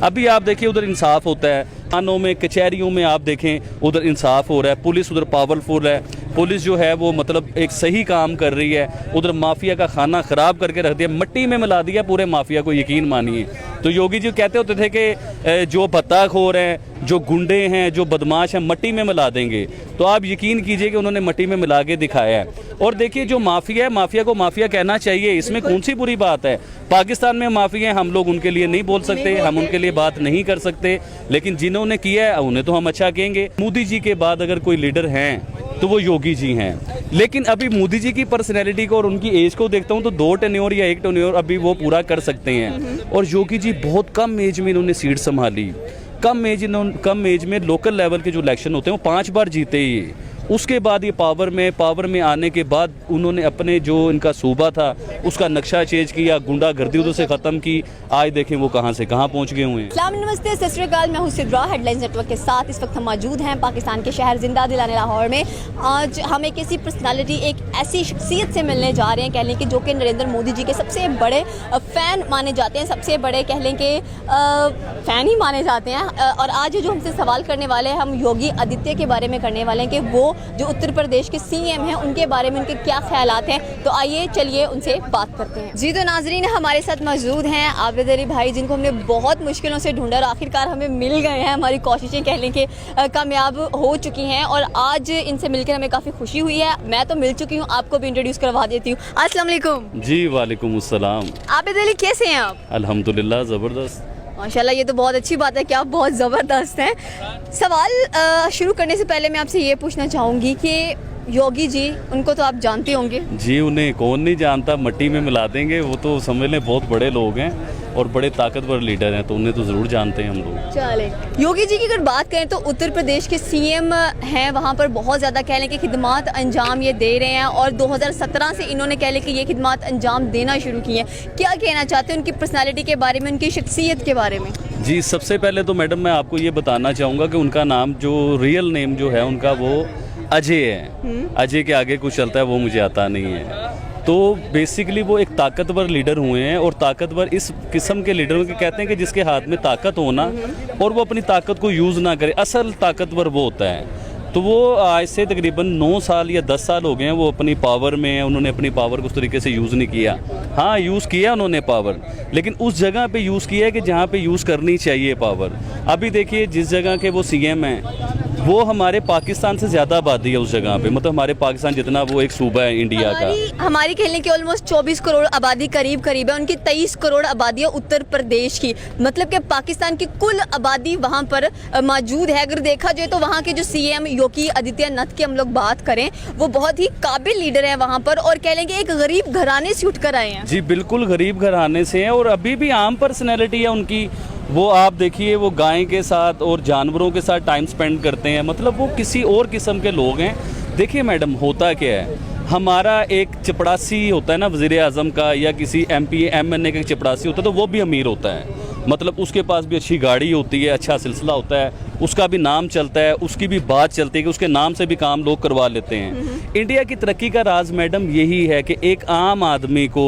अभी आप देखिए उधर इंसाफ होता है, थानों में कचहरियों में आप देखें उधर इंसाफ हो रहा है, पुलिस उधर पावरफुल है, पुलिस जो है वो मतलब एक सही काम कर रही है। उधर माफिया का खाना ख़राब करके रख दिया, मिट्टी में मिला दिया पूरे माफिया को, यकीन मानिए। तो योगी जी कहते होते थे कि जो भत्ताखोर हैं, जो गुंडे हैं, जो बदमाश हैं, मट्टी में मिला देंगे। तो आप यकीन कीजिए कि उन्होंने मट्टी में मिला के दिखाया है। और देखिए जो माफिया है, माफिया को माफिया कहना चाहिए, इसमें कौन सी बुरी बात है। पाकिस्तान में माफिया हैं, हम लोग उनके लिए नहीं बोल सकते, हम उनके लिए बात नहीं कर सकते, लेकिन जिन्होंने किया है उन्हें तो हम अच्छा कहेंगे। मोदी जी के बाद अगर कोई लीडर हैं तो वो योगी जी हैं। लेकिन अभी मोदी जी की पर्सनैलिटी को और उनकी एज को देखता हूँ तो 2 टेन्योर या 1 टेन्योर अभी वो पूरा कर सकते हैं। और योगी जी बहुत कम एज में इन्होंने सीट संभाली, कम एज में लोकल लेवल के जो इलेक्शन होते हैं वो 5 बार जीते ही। उसके बाद ये पावर में आने के बाद उन्होंने अपने जो इनका सूबा था उसका नक्शा चेंज किया, गुंडागर्दी उधर से ख़त्म की। आज देखें वो कहाँ से कहाँ पहुँच गए हुए हैं। सलाम नमस्ते सत श्री अकाल, मैं हूं सिद्रा। हेडलाइंस नेटवर्क के साथ इस वक्त हम मौजूद हैं पाकिस्तान के शहर जिंदा दिलाने लाहौर में। आज हम एक ऐसी पर्सनालिटी, एक ऐसी शख्सियत से मिलने जा रहे हैं, कह लें कि जो कि नरेंद्र मोदी जी के सबसे बड़े फ़ैन माने जाते हैं, सबसे बड़े कह लें कि फ़ैन ही माने जाते हैं। और आज जो हमसे सवाल करने वाले हैं, हम योगी आदित्य के बारे में करने वाले हैं कि वो जो उत्तर प्रदेश के सीएम हैं उनके बारे में उनके क्या ख्यालात हैं। तो आइए चलिए उनसे बात करते हैं। जी तो नाजरीन, हमारे साथ मौजूद हैं आबिद अली भाई, जिनको हमने बहुत मुश्किलों से ढूंढा और आखिरकार हमें मिल गए हैं। हमारी कोशिशें कह लें कि कामयाब हो चुकी हैं और आज इनसे मिलकर हमें काफ़ी खुशी हुई है। मैं तो मिल चुकी हूँ, आपको भी इंट्रोड्यूस करवा देती हूँ। अस्सलाम वालेकुम। जी वालेकुम अस्सलाम। आबिद अली कैसे हैं आप? अल्हम्दुलिल्लाह ज़बरदस्त। माशाल्लाह, ये तो बहुत अच्छी बात है कि आप बहुत ज़बरदस्त हैं। सवाल शुरू करने से पहले मैं आपसे ये पूछना चाहूँगी कि योगी जी, उनको तो आप जानते होंगे। जी उन्हें कौन नहीं जानता, मट्टी में मिला देंगे, वो तो समझ लें बहुत बड़े लोग हैं और बड़े ताकतवर लीडर हैं, तो उन्हें तो ज़रूर जानते हैं हम लोग। चले, योगी जी की अगर बात करें तो उत्तर प्रदेश के सीएम हैं, वहाँ पर बहुत ज़्यादा कह लें कि खिदमात अंजाम ये दे रहे हैं और 2017 से इन्होंने कह लें कि ये खिदमात अंजाम देना शुरू की हैं। क्या कहना चाहते हैं उनकी पर्सनैलिटी के बारे में, उनकी शख्सियत के बारे में? जी सबसे पहले तो मैडम मैं आपको ये बताना चाहूँगा कि उनका नाम जो रियल नेम जो है उनका वो अजय है। अजय के आगे कुछ चलता है वो मुझे आता नहीं है। तो बेसिकली वो एक ताकतवर लीडर हुए हैं और ताकतवर इस किस्म के लीडरों के कहते हैं कि जिसके हाथ में ताकत हो ना और वो अपनी ताकत को यूज़ ना करे, असल ताकतवर वो होता है। तो वो आज से तकरीबन 9 साल या 10 साल हो गए हैं वो अपनी पावर में हैं। उन्होंने अपनी पावर को उस तरीके से यूज़ नहीं किया। हाँ यूज़ किया उन्होंने पावर, लेकिन उस जगह पे यूज़ किया है कि जहाँ पे यूज़ करनी चाहिए पावर। अभी देखिए जिस जगह के वो सीएम हैं वो हमारे पाकिस्तान से ज़्यादा आबादी है उस जगह पे, मतलब हमारे पाकिस्तान जितना वो एक सूबा है इंडिया का। हमारी कहने की ऑलमोस्ट 24 करोड़ आबादी करीब है, उनकी 23 करोड़ आबादी है उत्तर प्रदेश की। मतलब कि पाकिस्तान की कुल आबादी वहाँ पर मौजूद है। अगर देखा जाए तो वहाँ के जो सीएम योगी आदित्यनाथ की हम लोग बात करें, वो बहुत ही काबिल लीडर है वहाँ पर और कह लेंगे एक गरीब घराने से उठकर आए हैं। जी बिल्कुल गरीब घराने से हैं और अभी भी आम पर्सनैलिटी है उनकी। वो आप देखिए वो गाय के साथ और जानवरों के साथ टाइम स्पेंड करते हैं, मतलब वो किसी और किस्म के लोग हैं। देखिए मैडम होता क्या है, हमारा एक चपड़ासी होता है ना वज़ीर आज़म का या किसी MP MNA का चपड़ासी होता है तो वो भी अमीर होता है, मतलब उसके पास भी अच्छी गाड़ी होती है, अच्छा सिलसिला होता है, उसका भी नाम चलता है, उसकी भी बात चलती है कि उसके नाम से भी काम लोग करवा लेते हैं। इंडिया की तरक्की का राज मैडम यही है कि एक आम आदमी को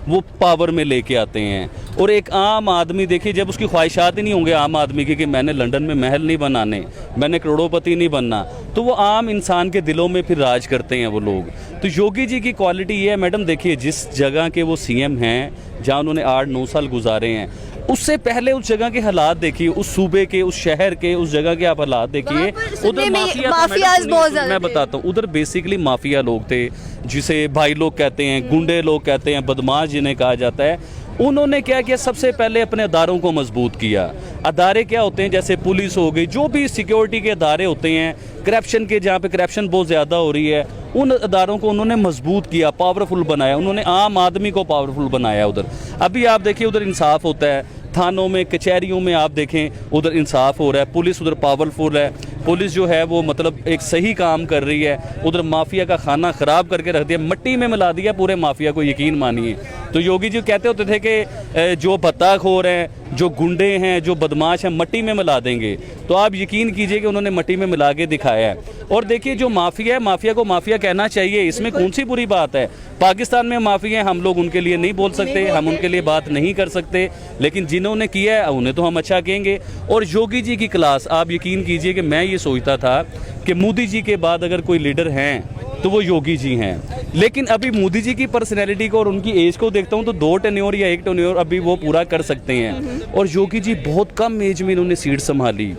वो पावर में लेके आते हैं। और एक आम आदमी देखिए जब उसकी ख्वाहिशात ही नहीं होंगे आम आदमी की कि मैंने लंदन में महल नहीं बनाने, मैंने करोड़पति नहीं बनना, तो वो आम इंसान के दिलों में फिर राज करते हैं वो लोग। तो योगी जी की क्वालिटी ये है मैडम, देखिए जिस जगह के वो सीएम हैं, जहाँ उन्होंने 8-9 साल गुजारे हैं, उससे पहले उस जगह के हालात देखिए, उस सूबे के, उस शहर के, उस जगह के आप हालात देखिए। उधर माफियाज बहुत ज़्यादा, मैं बताता हूँ, उधर बेसिकली माफिया लोग थे, जिसे भाई लोग कहते हैं, गुंडे लोग कहते हैं, बदमाश जिन्हें कहा जाता है। उन्होंने क्या किया, सबसे पहले अपने अदारों को मजबूत किया। अदारे क्या होते हैं, जैसे पुलिस हो गई, जो भी सिक्योरिटी के अदारे होते हैं, करप्शन के, जहाँ पे करप्शन बहुत ज़्यादा हो रही है, उन अदारों को उन्होंने मजबूत किया, पावरफुल बनाया, उन्होंने आम आदमी को पावरफुल बनाया उधर। अभी आप देखिए उधर इंसाफ होता है, थानों में कचहरियों में आप देखें उधर इंसाफ हो रहा है, पुलिस उधर पावरफुल है, पुलिस जो है वो मतलब एक सही काम कर रही है। उधर माफिया का खाना ख़राब करके रख दिया, मिट्टी में मिला दिया पूरे माफिया को, यकीन मानिए। तो योगी जी कहते होते थे कि जो भत्ताखोर हैं, जो गुंडे हैं, जो बदमाश हैं, मट्टी में मिला देंगे। तो आप यकीन कीजिए कि उन्होंने मट्टी में मिला के दिखाया है। और देखिए जो माफिया है, माफिया को माफिया कहना चाहिए, इसमें कौन सी बुरी बात है। पाकिस्तान में माफिया हैं, हम लोग उनके लिए नहीं बोल सकते, हम उनके लिए बात नहीं कर सकते, लेकिन जिन्होंने किया है उन्हें तो हम अच्छा कहेंगे। और योगी जी की क्लास, आप यकीन कीजिए कि मैं ये सोचता था कि मोदी जी के बाद अगर कोई लीडर हैं तो वो योगी जी हैं। लेकिन अभी मोदी जी की पर्सनैलिटी को और उनकी एज को देखता हूँ तो 2 टेन्योर या 1 टेन्योर अभी वो पूरा कर सकते हैं। और योगी जी बहुत कम एज में इन्होंने सीट संभाली।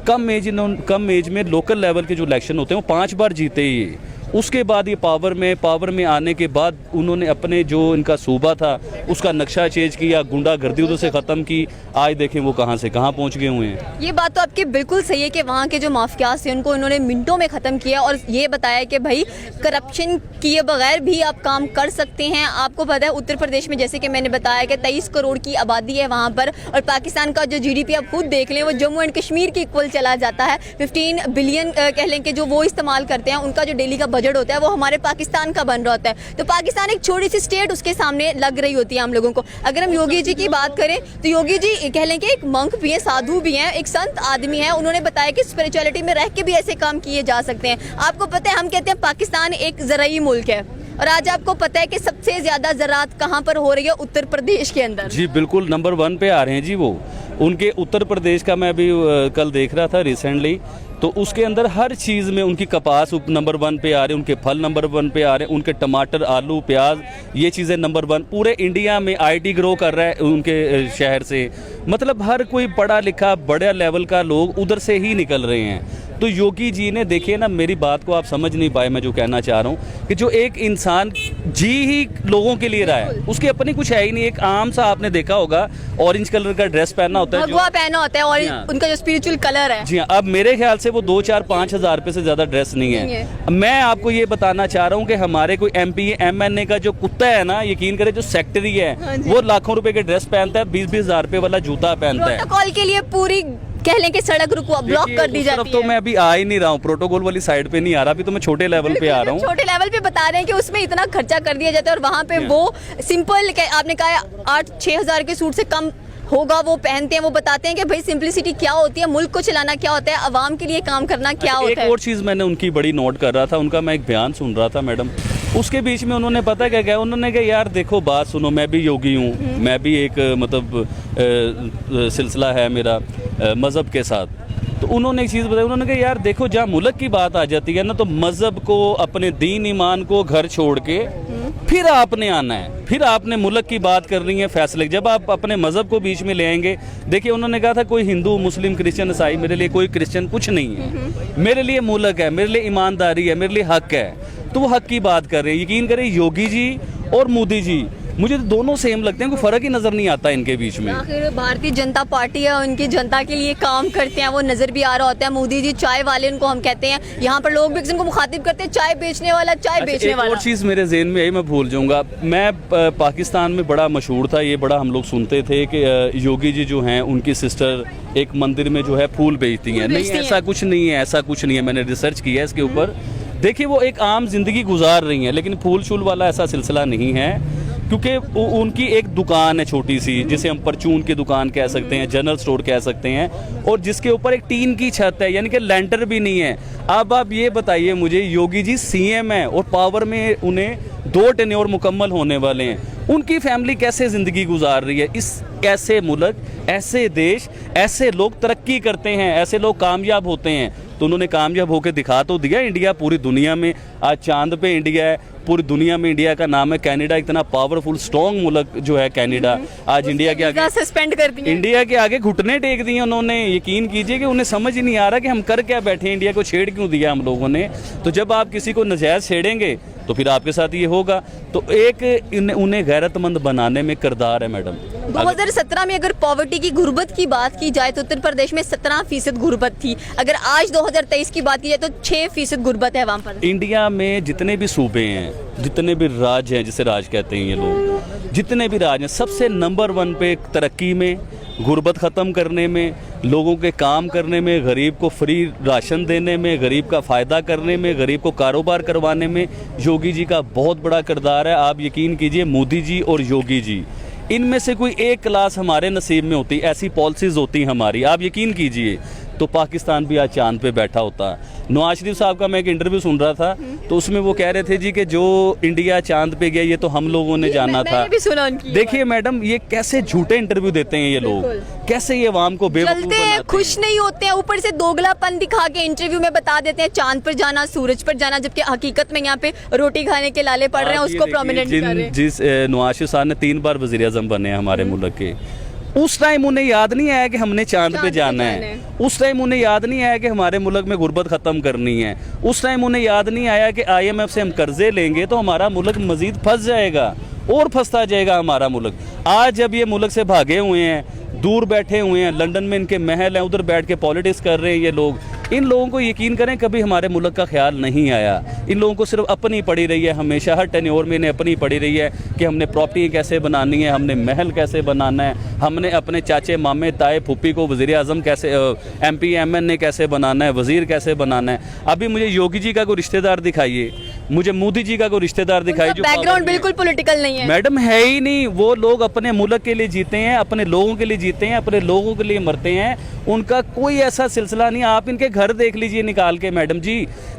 कम एज में लोकल लेवल के जो इलेक्शन होते हैं वो 5 बार जीते ही। उसके बाद ये पावर में आने के बाद उन्होंने अपने जो इनका सूबा था उसका नक्शा चेंज किया, गुंडागर्दी उधर से ख़त्म की। आज देखें वो कहाँ से कहाँ पहुँच गए हुए हैं। ये बात तो आपकी बिल्कुल सही है कि वहाँ के जो माफियाज थे उनको इन्होंने मिनटों में ख़त्म किया और ये बताया कि भाई करप्शन किए बगैर भी आप काम कर सकते हैं। आपको पता है उत्तर प्रदेश में जैसे कि मैंने बताया कि 23 करोड़ की आबादी है वहाँ पर, और पाकिस्तान का जो GDP आप खुद देख लें वो जम्मू एंड कश्मीर के इक्वल चला जाता है। 15 बिलियन कह लें कि जो वो इस्तेमाल करते हैं, उनका जो डेली का बजट होता है वो हमारे पाकिस्तान का बन रहा होता है। तो पाकिस्तान एक छोटी सी स्टेट उसके सामने लग रही होती है हम लोगों को। अगर हम योगी जी की बात करें तो योगी जी कह लें कि एक मंक भी है, साधु भी हैं, एक संत आदमी है। उन्होंने बताया कि स्पिरिचुअलिटी में रह के भी ऐसे काम किए जा सकते हैं। आपको पता है हम कहते हैं पाकिस्तान एक ज़राई मुल्क है, और आज आपको पता है कि सबसे ज्यादा ज़राअत कहाँ पर हो रही है? उत्तर प्रदेश के अंदर। जी बिल्कुल, नंबर 1 पे आ रहे हैं जी वो। उनके उत्तर प्रदेश का मैं अभी कल देख रहा था रिसेंटली, तो उसके अंदर हर चीज़ में उनकी कपास नंबर 1 पे आ रही है, उनके फल नंबर 1 पे आ रहे हैं, उनके टमाटर, आलू, प्याज, ये चीज़ें नंबर 1। पूरे इंडिया में IT ग्रो कर रहा है उनके शहर से। मतलब हर कोई पढ़ा लिखा बड़ा लेवल का लोग उधर से ही निकल रहे हैं। तो योगी जी ने, देखिए ना, मेरी बात को आप समझ नहीं पाए, मैं जो कहना चाह रहा हूँ कि जो एक इंसान जी ही लोगों के लिए रहा है, उसके अपनी कुछ है ही नहीं। एक आम सा आपने देखा होगा ऑरेंज कलर का ड्रेस पहना होता है, भगवा पहना होता है, और उनका जो स्पिरिचुअल कलर है। जी हाँ, अब मेरे ख्याल से वो 2-4-5 हज़ार रुपये से ज़्यादा ड्रेस नहीं है। मैं आपको ये बताना चाह रहा हूँ कि हमारे कोई MP MNA का जो कुत्ता है ना, यकीन करें, जो सेक्रेटरी है, वो लाखों रुपए के ड्रेस पहनता है, 20-20 हज़ार रुपये वाला जूता पहनता है। प्रोटोकॉल के लिए पूरी कह लें कि सड़क ब्लॉक कर दी जाती है। तो मैं अभी आ ही नहीं रहा हूँ, प्रोटोकॉल वाली साइड पे नहीं आ रहा, अभी तो मैं छोटे लेवल पे आ रहा हूँ। छोटे लेवल पे बता रहे हैं कि उसमें इतना खर्चा कर दिया जाता है, और वहाँ पे वो सिंपल, आपने कहा 8-6 हज़ार के सूट से कम होगा वो पहनते हैं। वो बताते हैं कि भाई सिंपलिसिटी क्या होती है, मुल्क को चलाना क्या होता है, आवाम के लिए काम करना क्या होता है। एक और चीज़ मैंने उनकी बड़ी नोट कर रहा था, उनका मैं एक बयान सुन रहा था मैडम, उसके बीच में उन्होंने पता क्या कहा, उन्होंने कहा यार देखो बात सुनो, मैं भी योगी हूँ, मैं भी एक मतलब सिलसिला है मेरा मज़हब के साथ। तो उन्होंने एक चीज़ बताई, उन्होंने कहा यार देखो, जहाँ मुल्क की बात आ जाती है ना, तो मज़हब को, अपने दीन ईमान को घर छोड़ के फिर आपने आना है, फिर आपने मुल्क की बात करनी है, फैसले। जब आप अपने मज़हब को बीच में ले आएंगे, देखिए उन्होंने कहा था कोई हिंदू, मुस्लिम, क्रिश्चियन, ईसाई, मेरे लिए कोई क्रिश्चियन कुछ नहीं है। मेरे लिए मुल्क है, मेरे लिए ईमानदारी है, मेरे लिए हक है। तो वो हक की बात कर रहे हैं। यकीन करें योगी जी और मोदी जी, मुझे तो दोनों सेम लगते हैं, कोई फ़र्क ही नज़र नहीं आता इनके बीच में। आखिर भारतीय जनता पार्टी है, उनकी जनता के लिए काम करते हैं, वो नज़र भी आ रहा होता है। मोदी जी चाय वाले उनको हम कहते हैं, यहाँ पर लोग भी उनको मुखातिब करते हैं, चाय बेचने वाला, चाय बेचने वाला। और चीज़ मेरे जहन में आई, मैं भूल जाऊँगा। मैं पाकिस्तान में बड़ा मशहूर था ये, बड़ा हम लोग सुनते थे कि योगी जी जो हैं उनकी सिस्टर एक मंदिर में जो है फूल बेचती हैं। नहीं, ऐसा कुछ नहीं है, ऐसा कुछ नहीं है। मैंने रिसर्च किया है इसके ऊपर। देखिए वो एक आम जिंदगी गुजार रही हैं, लेकिन फूल शूल वाला ऐसा सिलसिला नहीं है, क्योंकि उनकी एक दुकान है छोटी सी, जिसे हम परचून की दुकान कह सकते हैं, जनरल स्टोर कह सकते हैं, और जिसके ऊपर एक टीन की छत है, यानी कि लेंटर भी नहीं है। अब आप ये बताइए मुझे, योगी जी CM है और पावर में उन्हें 2 टेन्योर मुकम्मल होने वाले हैं, उनकी फैमिली कैसे ज़िंदगी गुजार रही है? इस ऐसे मुल्क, ऐसे देश, ऐसे लोग तरक्की करते हैं, ऐसे लोग कामयाब होते हैं। तो उन्होंने कामयाब होकर दिखा तो दिया। इंडिया पूरी दुनिया में आज चांद पे इंडिया है, पूरी दुनिया में इंडिया का नाम है। कनाडा इतना पावरफुल स्ट्रॉन्ग मुल्क जो है कनाडा, आज इंडिया के आगे सस्पेंड कर दिए, इंडिया के आगे घुटने टेक दिए उन्होंने। यकीन कीजिए कि उन्हें समझ ही नहीं आ रहा कि हम कर क्या बैठे, इंडिया को छेड़ क्यों दिया हम लोगों ने। तो जब आप किसी को नजायज़ छेड़ेंगे तो फिर आपके साथ ये होगा। तो एक उन्हें गैरतमंद बनाने में किरदार है मैडम। 2017 में अगर पॉवर्टी की, गुर्बत की बात की जाए तो उत्तर प्रदेश में 17% गुर्बत थी। अगर आज 2023 की बात की जाए तो 6% गुर्बत है वहाँ पर। इंडिया में जितने भी सूबे हैं जितने भी राज हैं, जिसे राज कहते हैं ये लोग, जितने भी राज हैं, सबसे नंबर 1 पे तरक्की में, गुर्बत ख़त्म करने में, लोगों के काम करने में, गरीब को फ्री राशन देने में, गरीब का फ़ायदा करने में, गरीब को कारोबार करवाने में योगी जी का बहुत बड़ा किरदार है। आप यकीन कीजिए, मोदी जी और योगी जी, इनमें से कोई एक क्लास हमारे नसीब में होती, ऐसी पॉलिसीज़ होती हमारी, आप यकीन कीजिए, तो पाकिस्तान भी आज चांद पे बैठा होता। नवाज शरीफ साहब का मैं एक इंटरव्यू सुन रहा था, तो उसमें वो कह रहे थे जी कि जो इंडिया चांद पे गया ये तो हम लोगों ने जाना था। भी सुना उनकी। देखिए मैडम, ये कैसे झूठे इंटरव्यू देते हैं ये लोग, कैसे ये आवाम को बेवकूफ जलते हैं, बनाते खुश नहीं होते हैं, ऊपर से दोगलापन दिखा के इंटरव्यू में बता देते हैं चांद पर जाना, सूरज पर जाना, जबकि हकीकत में यहाँ पे रोटी खाने के लाले पड़ रहे हैं, आप ये उसको देखिए, प्रोमिनेंट कर रहे हैं। जिस नवाज शरीफ साहब ने 3 बार वज़ीर आज़म बने हैं हमारे मुल्क के, उस टाइम उन्हें याद नहीं आया कि हमने चांद पे जाना है। उस टाइम उन्हें याद नहीं आया कि हमारे मुल्क में गुर्बत ख़त्म करनी है। उस टाइम उन्हें याद नहीं आया कि IMF से हम कर्जे लेंगे तो हमारा मुल्क मज़ीद फंस जाएगा और फंसता जाएगा हमारा मुल्क। आज जब ये मुल्क से भागे हुए हैं, दूर बैठे हुए हैं, लंदन में इनके महल हैं, उधर बैठ के पॉलिटिक्स कर रहे हैं ये लोग, इन लोगों को यकीन करें कभी हमारे मुल्क का ख्याल नहीं आया। इन लोगों को सिर्फ अपनी पड़ी रही है, हमेशा हर टेन्योर में इन्हें अपनी पड़ी रही है कि हमने प्रॉपर्टी कैसे बनानी है, हमने महल कैसे बनाना है, हमने अपने चाचे मामे ताए फूफी को वज़ीर आज़म कैसे, MP MN कैसे बनाना है, वज़ीर कैसे बनाना है। अभी मुझे योगी जी का कोई रिश्तेदार दिखाइए, मुझे मोदी जी का कोई रिश्तेदार दिखाइए जो बैकग्राउंड बिल्कुल पॉलिटिकल नहीं है। मैडम है ही नहीं। वो लोग अपने मुल्क के लिए जीते हैं, अपने लोगों के लिए जीते हैं, अपने लोगों के लिए मरते हैं, उनका कोई ऐसा सिलसिला नहीं। आप इनके घर देख लीजिए निकाल के मैडम जी,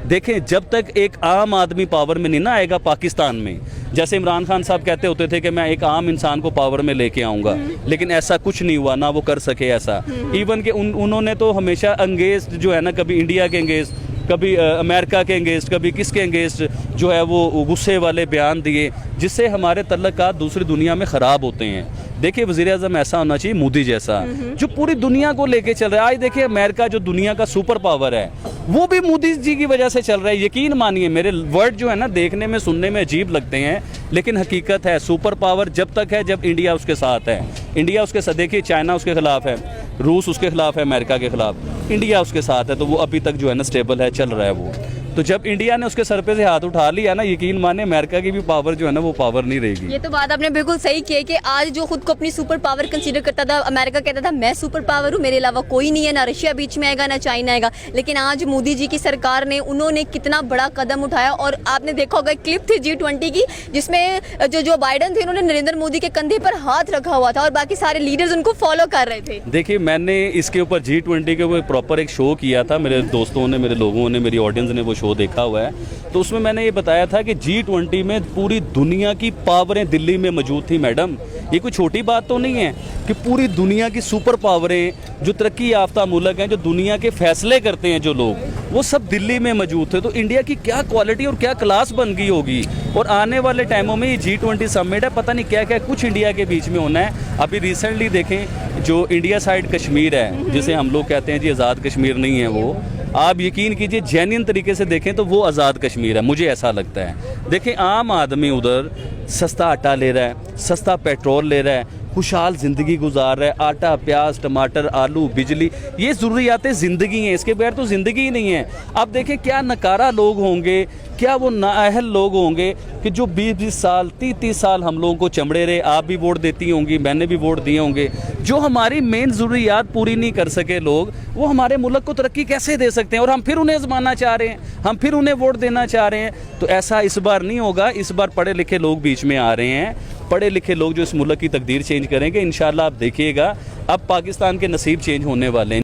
देखें जब तक एक आम आदमी पावर में नहीं ना आएगा पाकिस्तान में, जैसे इमरान खान साहब कहते होते थे कि मैं एक आम इंसान को पावर में लेके आऊँगा, लेकिन ऐसा कुछ नहीं हुआ, ना वो कर सके ऐसा। इवन कि उन्होंने तो हमेशा अंगेस्ट जो है ना, कभी इंडिया के अंगेस्ट, कभी अमेरिका के अंगेस्ट, कभी किसके अंगेस्ट जो है वो गुस्से वाले बयान दिए, जिससे हमारे तल्लुकात दूसरी दुनिया में ख़राब होते हैं। देखिए वज़ीर आज़म ऐसा होना चाहिए, मोदी जैसा, जो पूरी दुनिया को लेके चल रहा है। आज देखिए अमेरिका जो दुनिया का सुपर पावर है, वो भी मोदी जी की वजह से चल रहा है। यकीन मानिए, मेरे वर्ड जो है ना देखने में सुनने में अजीब लगते हैं, लेकिन हकीकत है सुपर पावर जब तक है जब इंडिया उसके साथ है। इंडिया उसके साथ, देखिए चाइना उसके खिलाफ है, रूस उसके खिलाफ है, अमेरिका के खिलाफ, इंडिया उसके साथ है, तो वो अभी तक जो है ना स्टेबल है, चल रहा है वो। तो जब इंडिया ने उसके सर पे से हाथ उठा लिया ना, यकीन माने अमेरिका की भी पावर जो है ना वो पावर नहीं रहेगी। ये तो बात आपने बिल्कुल सही की है कि आज जो खुद को अपनी सुपर पावर कंसीडर करता था, अमेरिका कहता था मैं सुपर पावर हूँ, मेरे अलावा कोई नहीं है, ना रशिया बीच में आएगा ना चाइना आएगा, लेकिन आज मोदी जी की सरकार ने, उन्होंने कितना बड़ा कदम उठाया। और आपने देखा होगा क्लिप थी G20 की, जिसमें जो बाइडन थे उन्होंने नरेंद्र मोदी के कंधे पर हाथ रखा हुआ था और बाकी सारे लीडर्स उनको फॉलो कर रहे थे। देखिए मैंने इसके ऊपर G20 के ऊपर प्रॉपर एक शो किया था, मेरे दोस्तों ने, मेरे लोगों ने, मेरी ऑडियंस ने वो शो देखा हुआ है। तो उसमें मैंने ये बताया था कि G20 में पूरी दुनिया की पावरें दिल्ली में मौजूद थी मैडम। ये कोई छोटी बात तो नहीं है कि पूरी दुनिया की सुपर पावरें, जो तरक्की याफ्ता मुल्क हैं, जो दुनिया के फैसले करते हैं जो लोग, वो सब दिल्ली में मौजूद थे। तो इंडिया की क्या क्वालिटी और क्या क्लास बन गई होगी। और आने वाले टाइमों में ये G20 समिट है, पता नहीं क्या क्या कुछ इंडिया के बीच में होना है। अभी रिसेंटली देखें, जो इंडिया साइड कश्मीर है, जिसे हम लोग कहते हैं जी आज़ाद कश्मीर नहीं है वो, आप यकीन कीजिए जेन्युइन तरीके से देखें तो वो आज़ाद कश्मीर है, मुझे ऐसा लगता है। देखें आम आदमी उधर सस्ता आटा ले रहा है, सस्ता पेट्रोल ले रहा है, खुशहाल ज़िंदगी गुजार रहा है। आटा, प्याज, टमाटर, आलू, बिजली, ये ज़रूरियातें ज़िंदगी हैं, इसके बगैर तो ज़िंदगी ही नहीं है। अब देखें क्या नकारा लोग होंगे, क्या वो नाअहल लोग होंगे कि जो 20-20 साल, 30-30 साल हम लोगों को चमड़े रहे। आप भी वोट देती होंगी, मैंने भी वोट दिए होंगे। जो हमारी मेन ज़रूरियात पूरी नहीं कर सके लोग, वो हमारे मुल्क को तरक्की कैसे दे सकते हैं। और हम फिर उन्हें आजमाना चाह रहे हैं, हम फिर उन्हें वोट देना चाह रहे हैं। तो ऐसा इस बार नहीं होगा। इस बार पढ़े लिखे लोग बीच में आ रहे हैं, पढ़े लिखे लोग जो इस मुल्क की तकदीर चेंज करेंगे। इंशाल्लाह आप देखिएगा, अब पाकिस्तान के नसीब चेंज होने वाले हैं।